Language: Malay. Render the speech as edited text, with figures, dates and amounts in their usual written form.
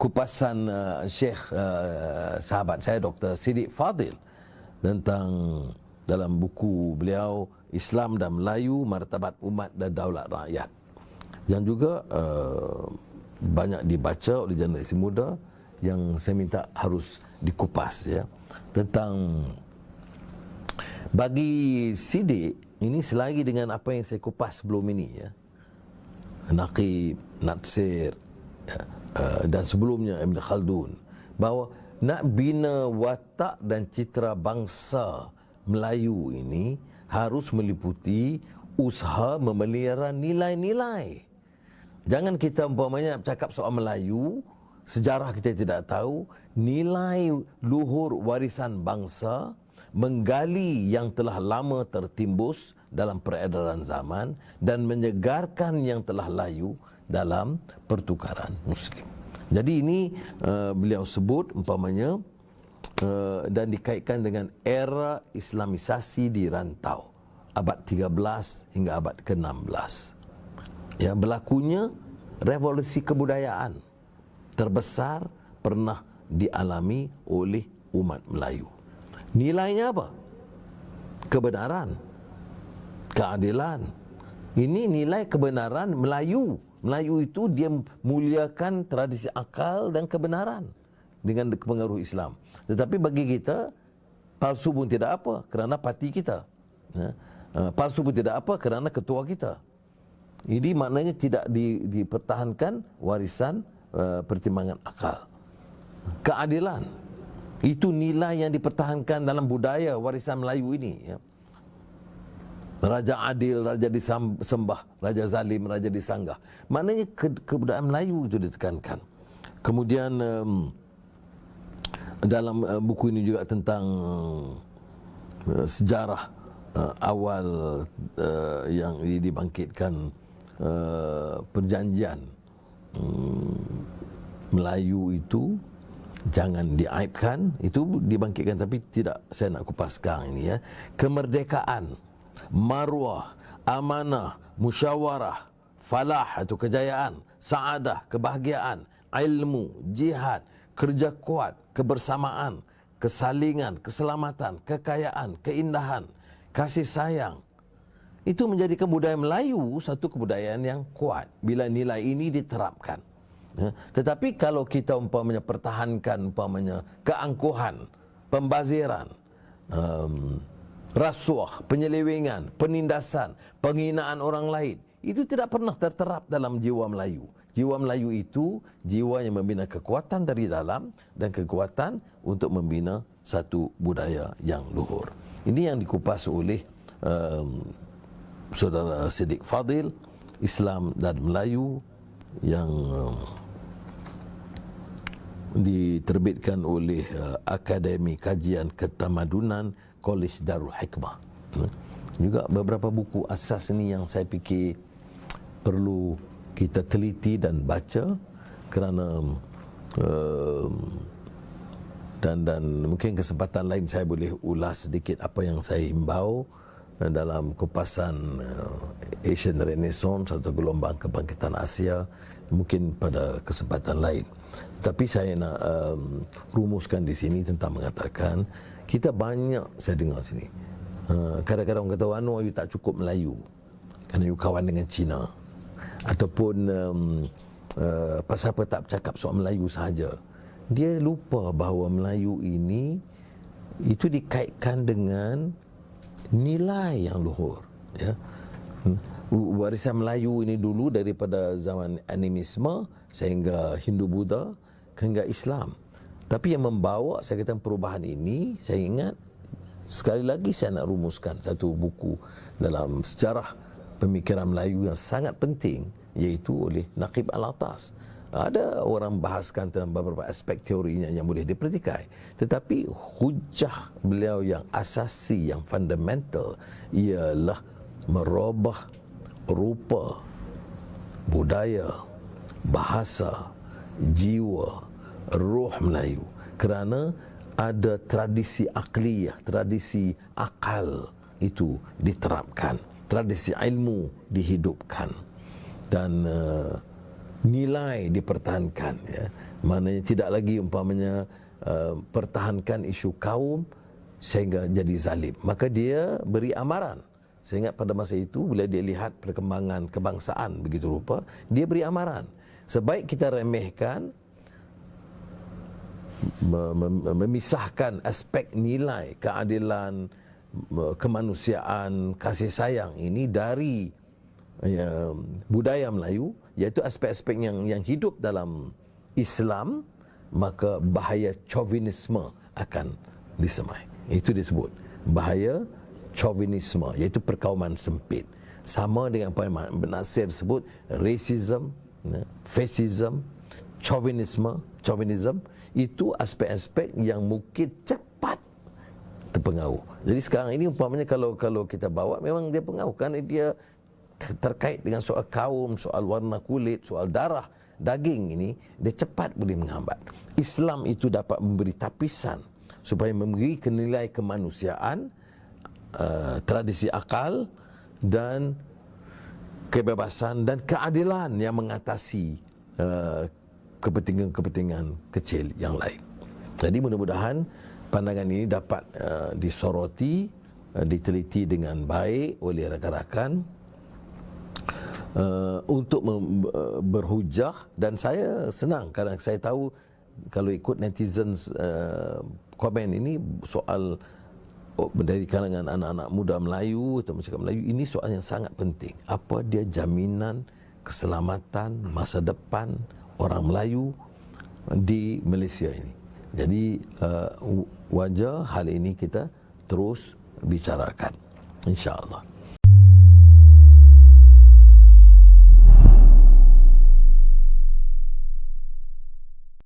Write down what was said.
kupasan Syekh sahabat saya Dr. Siddiq Fadil tentang dalam buku beliau Islam dan Melayu, Martabat Umat dan Daulat Rakyat, yang juga banyak dibaca oleh generasi muda, yang saya minta harus dikupas ya. Tentang bagi Siddiq ini, selagi dengan apa yang saya kupas sebelum ini ya, Naqib, Natsir ya, dan sebelumnya Ibn Khaldun, bahawa nak bina watak dan citra bangsa Melayu ini harus meliputi usaha memelihara nilai-nilai. Jangan kita umpamanya nak cakap soal Melayu, sejarah kita tidak tahu, nilai luhur warisan bangsa, menggali yang telah lama tertimbus dalam peredaran zaman dan menyegarkan yang telah layu dalam pertukaran Muslim. Jadi ini beliau sebut umpamanya dan dikaitkan dengan era Islamisasi di rantau abad 13 hingga abad ke-16. Ya, berlakunya revolusi kebudayaan terbesar pernah dialami oleh umat Melayu. Nilainya apa? Kebenaran, keadilan. Ini nilai kebenaran Melayu. Melayu itu dia muliakan tradisi akal dan kebenaran dengan pengaruh Islam. Tetapi bagi kita, palsu pun tidak apa kerana parti kita. Palsu pun tidak apa kerana ketua kita. Ini maknanya tidak dipertahankan warisan pertimbangan akal. Keadilan, itu nilai yang dipertahankan dalam budaya warisan Melayu ini ya. Raja adil, raja disembah, raja zalim, raja disanggah. Maknanya kebudayaan Melayu itu ditekankan. Kemudian dalam buku ini juga tentang sejarah awal yang dibangkitkan perjanjian Melayu itu jangan diaibkan, itu dibangkitkan, tapi tidak saya nak kupas sekarang ini ya. Kemerdekaan, maruah, amanah, musyawarah, falah atau kejayaan, saadah, kebahagiaan, ilmu, jihad, kerja kuat, kebersamaan, kesalingan, keselamatan, kekayaan, keindahan, kasih sayang. Itu menjadikan budaya Melayu satu kebudayaan yang kuat bila nilai ini diterapkan. Tetapi kalau kita umpamanya pertahankan umpamanya keangkuhan, pembaziran, rasuah, penyelewengan, penindasan, penghinaan orang lain, itu tidak pernah terterap dalam jiwa Melayu. Jiwa Melayu itu jiwa yang membina kekuatan dari dalam dan kekuatan untuk membina satu budaya yang luhur. Ini yang dikupas oleh Saudara Siddiq Fadil, Islam dan Melayu, yang diterbitkan oleh Akademi Kajian Ketamadunan Kolej Darul Hikmah. Juga beberapa buku asas ini yang saya fikir perlu kita teliti dan baca, kerana dan mungkin kesempatan lain saya boleh ulas sedikit apa yang saya himbau dalam kupasan Asian Renaissance atau gelombang kebangkitan Asia, mungkin pada kesempatan lain. Tapi saya nak rumuskan di sini tentang mengatakan kita banyak, saya dengar sini kadang-kadang orang kata, "Wano, you tak cukup Melayu kerana you kawan dengan Cina," ataupun pasal apa tak bercakap soal Melayu sahaja. Dia lupa bahawa Melayu ini itu dikaitkan dengan nilai yang luhur ya. Warisan Melayu ini dulu daripada zaman animisme sehingga Hindu Buddha hingga Islam. Tapi yang membawa saya kata perubahan ini, saya ingat sekali lagi saya nak rumuskan satu buku dalam sejarah pemikiran Melayu yang sangat penting, iaitu oleh Naqib Al-Atas. Ada orang bahaskan tentang beberapa aspek teorinya yang boleh dipertikai, tetapi hujah beliau yang asasi, yang fundamental ialah merubah rupa, budaya, bahasa, jiwa, roh Melayu, kerana ada tradisi akliyah, tradisi akal itu diterapkan, tradisi ilmu dihidupkan, dan nilai dipertahankan ya. Maknanya tidak lagi umpamanya pertahankan isu kaum sehingga jadi zalim. Maka dia beri amaran. Saya ingat pada masa itu bila dia lihat perkembangan kebangsaan begitu rupa, dia beri amaran. Sebaik kita remehkan, memisahkan aspek nilai keadilan, kemanusiaan, kasih sayang ini dari budaya Melayu, iaitu aspek-aspek yang hidup dalam Islam, maka bahaya chauvinisme akan disemai. Itu disebut bahaya chauvinisme, iaitu perkauman sempit. Sama dengan apa yang Nasir sebut, racism, fascism, chauvinism, itu aspek-aspek yang mungkin cepat terpengaruh. Jadi sekarang ini umpamanya kalau kita bawa, memang dia pengaruh kerana dia terkait dengan soal kaum, soal warna kulit, soal darah, daging ini, dia cepat boleh menghambat. Islam itu dapat memberi tapisan supaya memberi nilai kemanusiaan, tradisi akal dan kebebasan dan keadilan yang mengatasi kepentingan-kepentingan kecil yang lain. Jadi mudah-mudahan pandangan ini dapat disoroti, diteliti dengan baik oleh rakan-rakan untuk berhujah. Dan saya senang kerana saya tahu kalau ikut netizen komen ini soal dari kalangan anak-anak muda Melayu atau masyarakat Melayu, ini soal yang sangat penting. Apa dia jaminan keselamatan masa depan orang Melayu di Malaysia ini? Jadi wajar hal ini kita terus bicarakan, insya-Allah.